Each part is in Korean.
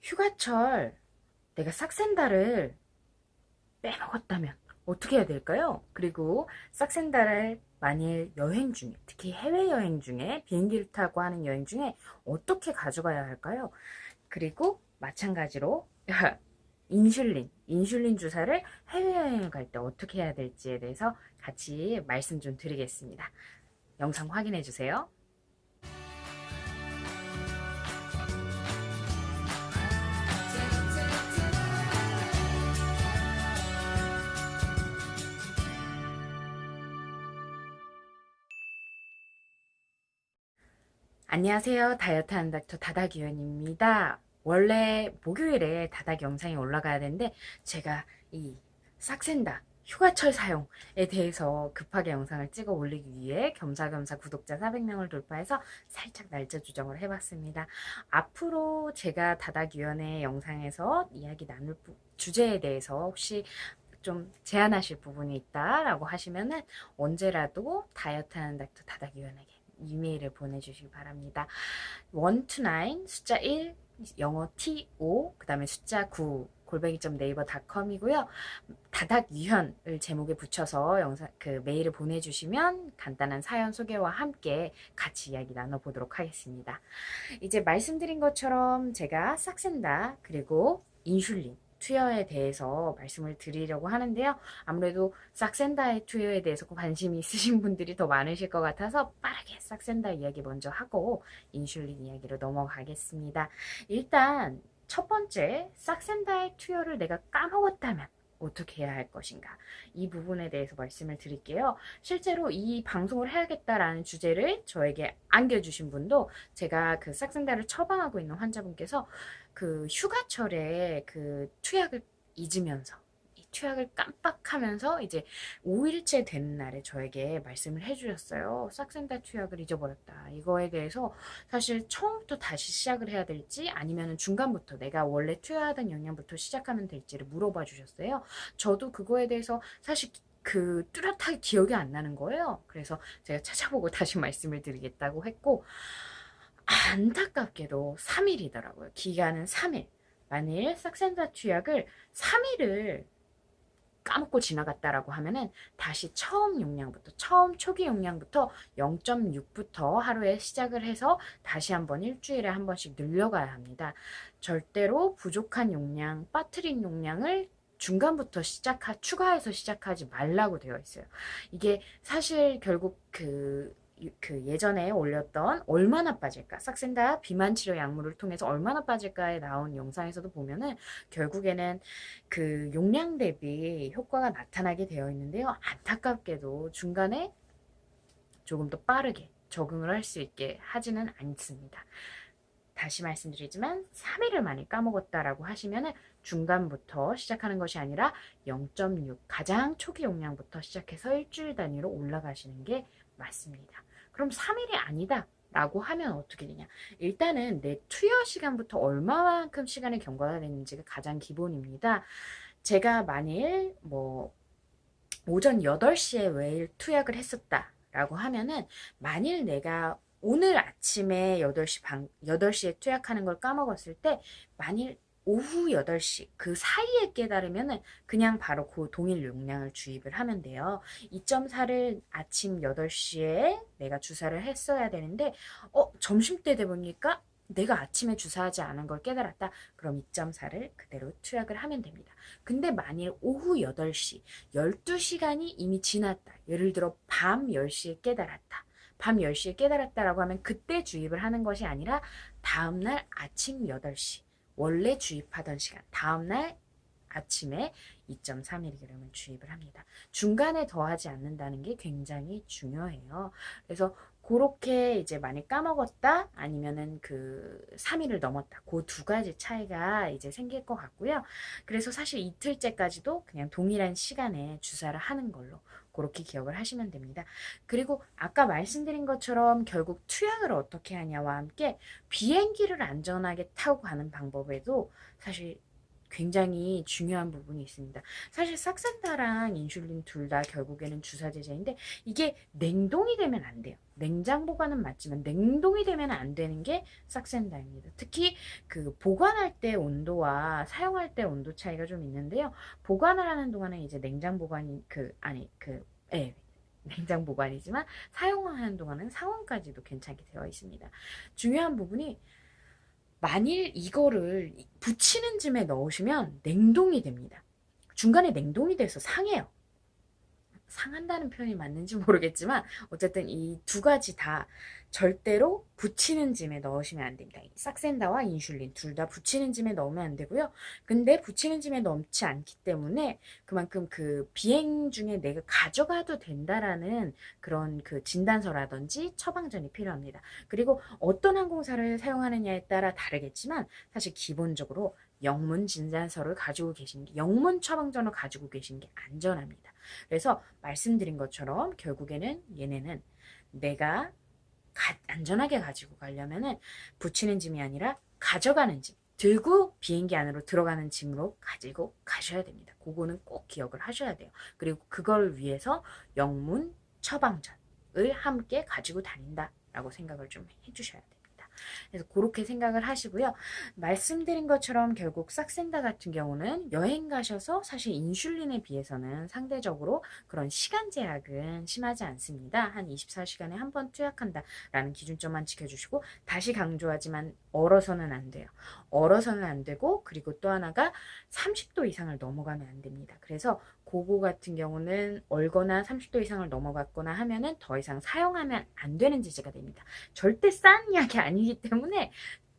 휴가철 내가 싹센다를 빼먹었다면 어떻게 해야 될까요? 그리고 싹센다를 만일 여행 중에, 특히 해외여행 중에 비행기를 타고 하는 여행 중에 어떻게 가져가야 할까요? 그리고 마찬가지로 인슐린 주사를 해외여행을 갈 때 어떻게 해야 될지에 대해서 같이 말씀 좀 드리겠습니다. 영상 확인해 주세요. 안녕하세요. 다이어트하는 닥터 다닥유연입니다. 원래 목요일에 다닥 영상이 올라가야 되는데 제가 이 싹센다 휴가철 사용에 대해서 급하게 영상을 찍어 올리기 위해 겸사겸사 구독자 400명을 돌파해서 살짝 날짜 조정을 해봤습니다. 앞으로 제가 다닥유연의 영상에서 이야기 나눌 주제에 대해서 혹시 좀 제안하실 부분이 있다라고 하시면은 언제라도 다이어트하는 닥터 다닥유연에게 이메일을 보내주시기 바랍니다. 1 to 9 숫자 1 영어 TO 그 다음에 숫자 9 골뱅이.naver.com이고요. 다닥유현을 제목에 붙여서 영상 그 메일을 보내주시면 간단한 사연 소개와 함께 같이 이야기 나눠보도록 하겠습니다. 이제 말씀드린 것처럼 제가 싹센다 그리고 인슐린 투여에 대해서 말씀을 드리려고 하는데요. 아무래도 싹센다의 투여에 대해서 관심이 있으신 분들이 더 많으실 것 같아서 빠르게 싹센다 이야기 먼저 하고 인슐린 이야기로 넘어가겠습니다. 일단 첫 번째, 싹센다의 투여를 내가 까먹었다면 어떻게 해야 할 것인가? 이 부분에 대해서 말씀을 드릴게요. 실제로 이 방송을 해야겠다라는 주제를 저에게 안겨주신 분도 제가 그 싹센다를 처방하고 있는 환자분께서 그 휴가철에 그 투약을 잊으면서 이 투약을 깜빡하면서 이제 5일째 되는 날에 저에게 말씀을 해주셨어요. 싹센다 투약을 잊어버렸다. 이거에 대해서 사실 처음부터 다시 시작을 해야 될지 아니면 중간부터 내가 원래 투여하던 영양부터 시작하면 될지를 물어봐 주셨어요. 저도 그거에 대해서 사실 그 뚜렷하게 기억이 안 나는 거예요. 그래서 제가 찾아보고 다시 말씀을 드리겠다고 했고 안타깝게도 3일이더라고요. 기간은 3일. 만일 싹센다 투약을 3일을 까먹고 지나갔다라고 하면은 다시 처음 용량부터 처음 초기 용량부터 0.6부터 하루에 시작을 해서 다시 한번 일주일에 한 번씩 늘려가야 합니다. 절대로 부족한 용량, 빠트린 용량을 중간부터 추가해서 시작하지 말라고 되어 있어요. 이게 사실 결국 그 예전에 올렸던 얼마나 빠질까 싹센다 비만 치료 약물을 통해서 얼마나 빠질까에 나온 영상에서도 보면은 결국에는 그 용량 대비 효과가 나타나게 되어 있는데요. 안타깝게도 중간에 조금 더 빠르게 적응을 할 수 있게 하지는 않습니다. 다시 말씀드리지만 3일을 많이 까먹었다라고 하시면은 중간부터 시작하는 것이 아니라 0.6 가장 초기 용량부터 시작해서 일주일 단위로 올라가시는 게 맞습니다. 그럼 3일이 아니다. 라고 하면 어떻게 되냐? 일단은 내 투여 시간부터 얼마만큼 시간을 경과가 되는지가 가장 기본입니다. 제가 만일 뭐 오전 8시에 매일 투약을 했었다라고 하면은 만일 내가 오늘 아침에 8시에 투약하는 걸 까먹었을 때 만일 오후 8시 그 사이에 깨달으면은 그냥 바로 그 동일 용량을 주입을 하면 돼요. 2.4를 아침 8시에 내가 주사를 했어야 되는데 점심때 돼 보니까 내가 아침에 주사하지 않은 걸 깨달았다. 그럼 2.4를 그대로 투약을 하면 됩니다. 근데 만일 오후 8시 12시간이 이미 지났다. 예를 들어 밤 10시에 깨달았다. 밤 10시에 깨달았다라고 하면 그때 주입을 하는 것이 아니라 다음날 아침 8시 원래 주입하던 시간 다음날 아침에 2.3mg을 주입을 합니다. 중간에 더하지 않는다는 게 굉장히 중요해요. 그래서 그렇게 이제 많이 까먹었다 아니면은 그 3일을 넘었다 그 두 가지 차이가 이제 생길 것 같고요. 그래서 사실 이틀째까지도 그냥 동일한 시간에 주사를 하는 걸로 그렇게 기억을 하시면 됩니다. 그리고 아까 말씀드린 것처럼 결국 투약을 어떻게 하냐와 함께 비행기를 안전하게 타고 가는 방법에도 사실 굉장히 중요한 부분이 있습니다. 사실 싹센다랑 인슐린 둘 다 결국에는 주사 제제인데 이게 냉동이 되면 안 돼요. 냉장 보관은 맞지만 냉동이 되면 안 되는 게 싹센다입니다. 특히 그 보관할 때 온도와 사용할 때 온도 차이가 좀 있는데요. 보관을 하는 동안은 이제 냉장 보관이 예, 냉장 보관이지만 사용하는 동안은 상온까지도 괜찮게 되어 있습니다. 중요한 부분이 만일 이거를 붙이는 쯤에 넣으시면 냉동이 됩니다. 중간에 냉동이 돼서 상해요. 상한다는 표현이 맞는지 모르겠지만 어쨌든 이 두 가지 다 절대로 붙이는 짐에 넣으시면 안 됩니다. 싹센다와 인슐린 둘 다 붙이는 짐에 넣으면 안 되고요. 근데 붙이는 짐에 넣지 않기 때문에 그만큼 그 비행 중에 내가 가져가도 된다라는 그런 그 진단서라든지 처방전이 필요합니다. 그리고 어떤 항공사를 사용하느냐에 따라 다르겠지만 사실 기본적으로 영문 진단서를 가지고 계신 게, 영문 처방전을 가지고 계신 게 안전합니다. 그래서 말씀드린 것처럼 결국에는 얘네는 내가 안전하게 가지고 가려면은 붙이는 짐이 아니라 가져가는 짐, 들고 비행기 안으로 들어가는 짐으로 가지고 가셔야 됩니다. 그거는 꼭 기억을 하셔야 돼요. 그리고 그걸 위해서 영문 처방전을 함께 가지고 다닌다라고 생각을 좀 해주셔야 돼요. 그래서 그렇게 생각을 하시고요. 말씀드린 것처럼 결국 싹센다 같은 경우는 여행 가셔서 사실 인슐린에 비해서는 상대적으로 그런 시간 제약은 심하지 않습니다. 한 24시간에 한 번 투약한다라는 기준점만 지켜주시고 다시 강조하지만 얼어서는 안 돼요. 얼어서는 안 되고 그리고 또 하나가 30도 이상을 넘어가면 안 됩니다. 그래서 그거 같은 경우는 얼거나 30도 이상을 넘어갔거나 하면은 더 이상 사용하면 안 되는 제재가 됩니다. 절대 싼 약이 아니기 때문에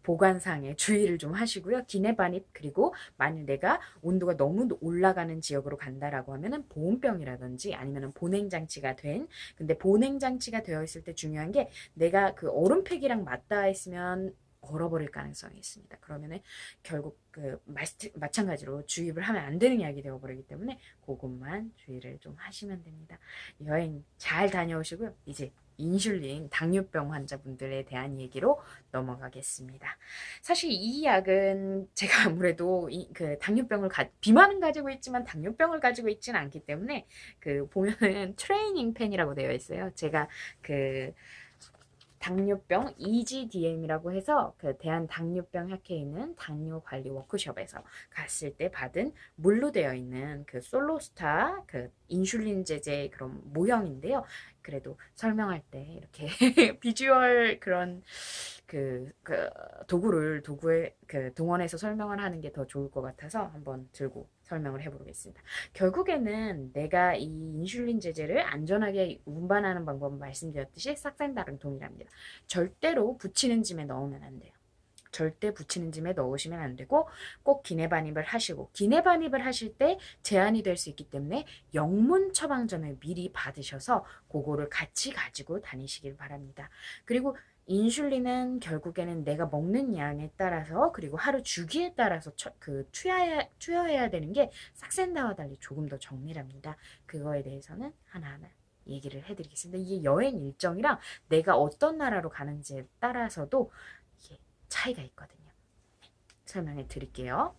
보관상에 주의를 좀 하시고요. 기내 반입 그리고 만일 내가 온도가 너무 올라가는 지역으로 간다라고 하면은 보온병이라든지 아니면은 보냉 장치가 된 근데 보냉 장치가 되어 있을 때 중요한 게 내가 그 얼음팩이랑 맞닿아 있으면 얼어버릴 가능성이 있습니다. 그러면은 결국 그 마찬가지로 주입을 하면 안 되는 약이 되어버리기 때문에 그것만 주의를 좀 하시면 됩니다. 여행 잘 다녀오시고요. 이제 인슐린 당뇨병 환자분들에 대한 얘기로 넘어가겠습니다. 사실 이 약은 제가 아무래도 그 당뇨병을 비만은 가지고 있지만 당뇨병을 가지고 있지는 않기 때문에 그 보면은 트레이닝 펜이라고 되어 있어요. 제가 그 당뇨병 EGDM이라고 해서 그 대한당뇨병학회에 있는 당뇨관리 워크숍에서 갔을 때 받은 물로 되어 있는 그 솔로스타 그 인슐린 제제 그런 모형인데요. 그래도 설명할 때 이렇게 비주얼 그런 그 도구에 그 동원해서 설명을 하는 게 더 좋을 것 같아서 한번 들고 설명을 해보겠습니다. 결국에는 내가 이 인슐린 제제를 안전하게 운반하는 방법은 말씀드렸듯이 싹센다랑 동일합니다. 절대로 붙이는 짐에 넣으면 안 돼요. 절대 붙이는 짐에 넣으시면 안 되고 꼭 기내 반입을 하시고 기내 반입을 하실 때 제한이 될 수 있기 때문에 영문 처방전을 미리 받으셔서 그거를 같이 가지고 다니시길 바랍니다. 그리고 인슐린은 결국에는 내가 먹는 양에 따라서 그리고 하루 주기에 따라서 투여해야 되는 게 싹센다와 달리 조금 더 정밀합니다. 그거에 대해서는 하나하나 얘기를 해드리겠습니다. 이게 여행 일정이랑 내가 어떤 나라로 가는지에 따라서도 이게 차이가 있거든요. 설명해 드릴게요.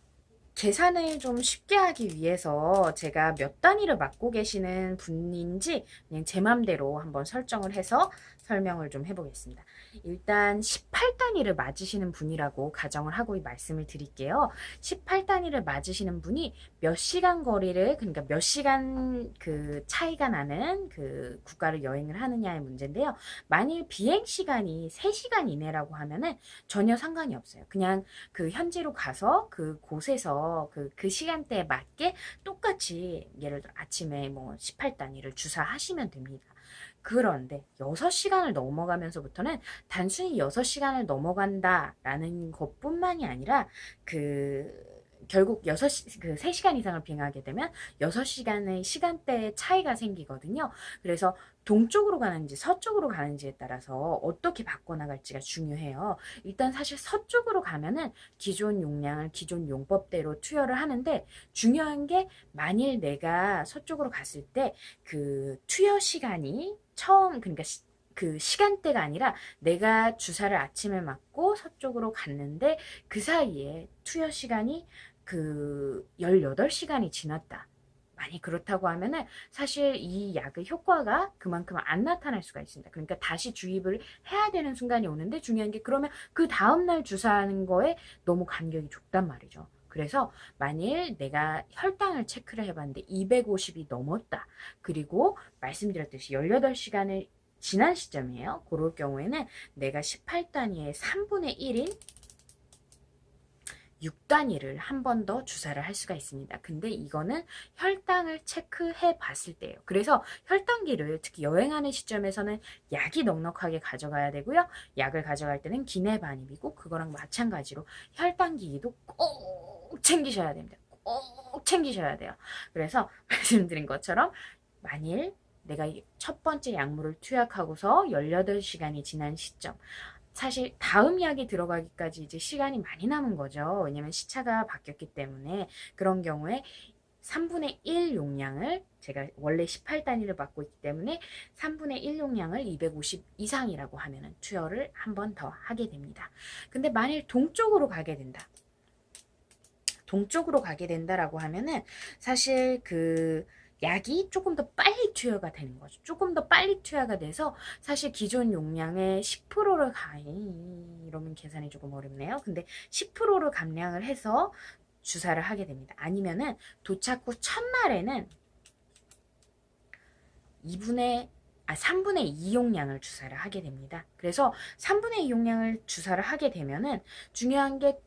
계산을 좀 쉽게 하기 위해서 제가 몇 단위를 맡고 계시는 분인지 그냥 제 맘대로 한번 설정을 해서 설명을 좀 해보겠습니다. 일단 18단위를 맞으시는 분이라고 가정을 하고 말씀을 드릴게요. 18단위를 맞으시는 분이 몇 시간 거리를 그러니까 몇 시간 그 차이가 나는 그 국가를 여행을 하느냐의 문제인데요. 만일 비행 시간이 3시간 이내라고 하면은 전혀 상관이 없어요. 그냥 그 현지로 가서 그 곳에서 그 시간대에 맞게 똑같이 예를 들어 아침에 뭐 18단위를 주사하시면 됩니다. 그런데 6시간을 넘어가면서부터는 단순히 6시간을 넘어간다라는 것뿐만이 아니라 결국 3시간 이상을 비행하게 되면 6시간의 시간대의 차이가 생기거든요. 그래서 동쪽으로 가는지 서쪽으로 가는지에 따라서 어떻게 바꿔나갈지가 중요해요. 일단 사실 서쪽으로 가면은 기존 용량을 기존 용법대로 투여를 하는데 중요한 게 만일 내가 서쪽으로 갔을 때 그 투여 시간이 그러니까 그 시간대가 아니라 내가 주사를 아침에 맞고 서쪽으로 갔는데 그 사이에 투여 시간이 그 18시간이 지났다. 많이 그렇다고 하면은 사실 이 약의 효과가 그만큼 안 나타날 수가 있습니다. 그러니까 다시 주입을 해야 되는 순간이 오는데 중요한 게 그러면 그 다음날 주사하는 거에 너무 간격이 좁단 말이죠. 그래서 만일 내가 혈당을 체크를 해봤는데 250이 넘었다. 그리고 말씀드렸듯이 18시간을 지난 시점이에요. 그럴 경우에는 내가 18단위의 3분의 1인 6단위를 한 번 더 주사를 할 수가 있습니다. 근데 이거는 혈당을 체크해 봤을 때예요. 그래서 혈당기를 특히 여행하는 시점에서는 약이 넉넉하게 가져가야 되고요. 약을 가져갈 때는 기내 반입이고 그거랑 마찬가지로 혈당기도 꼭 챙기셔야 됩니다. 꼭 챙기셔야 돼요. 그래서 말씀드린 것처럼 만일 내가 첫 번째 약물을 투약하고서 18시간이 지난 시점 사실 다음 약이 들어가기까지 이제 시간이 많이 남은 거죠. 왜냐면 시차가 바뀌었기 때문에 그런 경우에 3분의 1 용량을 제가 원래 18단위를 받고 있기 때문에 3분의 1 용량을 250 이상이라고 하면은 투여를 한 번 더 하게 됩니다. 근데 만일 동쪽으로 가게 된다. 동쪽으로 가게 된다라고 하면은 사실 그 약이 조금 더 빨리 투여가 되는 거죠. 조금 더 빨리 투여가 돼서 사실 기존 용량의 10%를 이러면 계산이 조금 어렵네요. 근데 10%를 감량을 해서 주사를 하게 됩니다. 아니면은 도착 후 첫날에는 3분의 2 용량을 주사를 하게 됩니다. 그래서 3분의 2 용량을 주사를 하게 되면은 중요한 게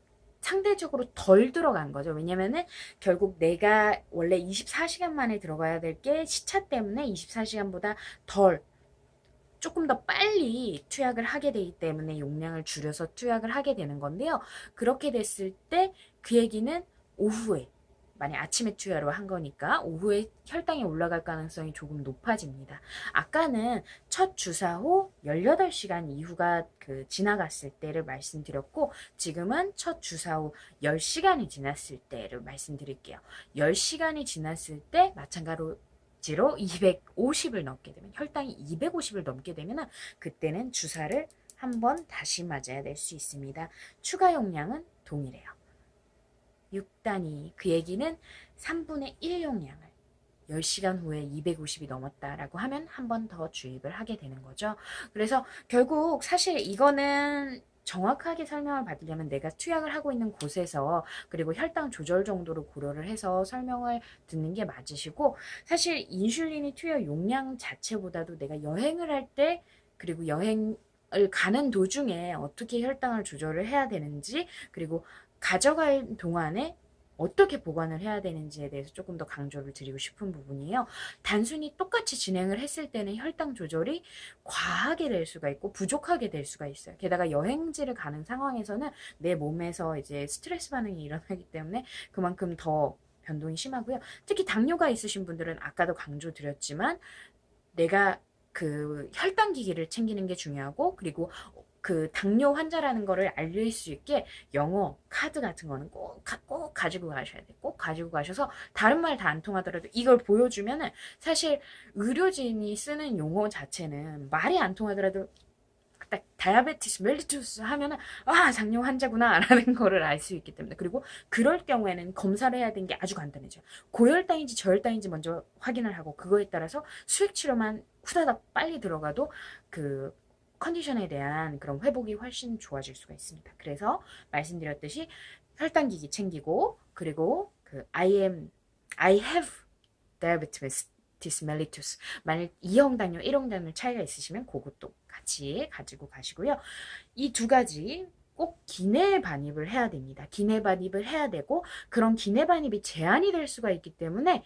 상대적으로 덜 들어간 거죠. 왜냐면은 결국 내가 원래 24시간 만에 들어가야 될 게 시차 때문에 24시간보다 덜 조금 더 빨리 투약을 하게 되기 때문에 용량을 줄여서 투약을 하게 되는 건데요. 그렇게 됐을 때 그 얘기는 오후에 만약 아침에 투여를 한 거니까 오후에 혈당이 올라갈 가능성이 조금 높아집니다. 아까는 첫 주사 후 18시간 이후가 지나갔을 때를 말씀드렸고 지금은 첫 주사 후 10시간이 지났을 때를 말씀드릴게요. 10시간이 지났을 때 마찬가지로 250을 넘게 되면 혈당이 250을 넘게 되면 그때는 주사를 한번 다시 맞아야 될 수 있습니다. 추가 용량은 동일해요. 6단위 그 얘기는 3분의 1 용량을 10시간 후에 250이 넘었다라고 하면 한 번 더 주입을 하게 되는 거죠. 그래서 결국 사실 이거는 정확하게 설명을 받으려면 내가 투약을 하고 있는 곳에서 그리고 혈당 조절 정도를 고려를 해서 설명을 듣는 게 맞으시고 사실 인슐린이 투여 용량 자체보다도 내가 여행을 할 때 그리고 여행을 가는 도중에 어떻게 혈당을 조절을 해야 되는지 그리고 가져갈 동안에 어떻게 보관을 해야 되는지에 대해서 조금 더 강조를 드리고 싶은 부분이에요. 단순히 똑같이 진행을 했을 때는 혈당 조절이 과하게 될 수가 있고 부족하게 될 수가 있어요. 게다가 여행지를 가는 상황에서는 내 몸에서 이제 스트레스 반응이 일어나기 때문에 그만큼 더 변동이 심하고요. 특히 당뇨가 있으신 분들은 아까도 강조드렸지만 내가 그 혈당 기기를 챙기는 게 중요하고 그리고 그 당뇨 환자라는 거를 알릴 수 있게 영어 카드 같은 거는 꼭 가지고 가셔야 돼요. 꼭 가지고 가셔서 다른 말 다 안 통하더라도 이걸 보여주면은 사실 의료진이 쓰는 용어 자체는 말이 안 통하더라도 딱 다이아베티스 멜리투스 하면은 아 당뇨 환자구나 라는 거를 알 수 있기 때문에 그리고 그럴 경우에는 검사를 해야 되는 게 아주 간단해져요. 고혈당인지 저혈당인지 먼저 확인을 하고 그거에 따라서 수액치료만 후다닥 빨리 들어가도 그 컨디션에 대한 그런 회복이 훨씬 좋아질 수가 있습니다. 그래서 말씀드렸듯이 혈당기기 챙기고 그리고 I have diabetes mellitus 만약 2형 당뇨, 1형 당뇨 차이가 있으시면 그것도 같이 가지고 가시고요. 이 두 가지 꼭 기내 반입을 해야 됩니다. 기내 반입을 해야 되고 그런 기내 반입이 제한이 될 수가 있기 때문에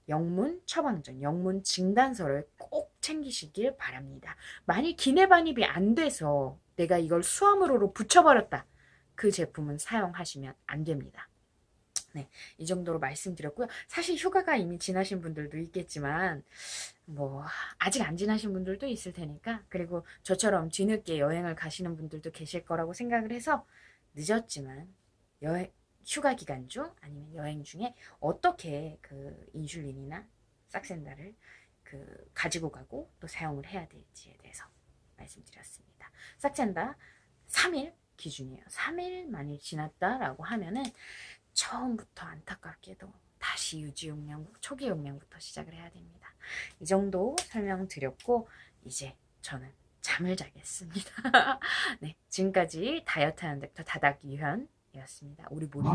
영문 처방전, 영문 진단서를 꼭 챙기시길 바랍니다. 만일 기내 반입이 안 돼서 내가 이걸 수화물로 붙여버렸다. 그 제품은 사용하시면 안 됩니다. 네, 이 정도로 말씀드렸고요. 사실 휴가가 이미 지나신 분들도 있겠지만 뭐 아직 안 지나신 분들도 있을 테니까 그리고 저처럼 뒤늦게 여행을 가시는 분들도 계실 거라고 생각을 해서 늦었지만 휴가 기간 중 아니면 여행 중에 어떻게 그 인슐린이나 싹센다를 가지고 가고 또 사용을 해야 될지에 대해서 말씀드렸습니다. 싹센다 3일 기준이에요. 3일 만일 지났다라고 하면은 처음부터 안타깝게도 다시 유지 용량, 초기 용량부터 시작을 해야 됩니다. 이 정도 설명드렸고 이제 저는 잠을 자겠습니다. 네, 지금까지 다이어트 하는 닥터 다닥유현이었습니다. 우리 모두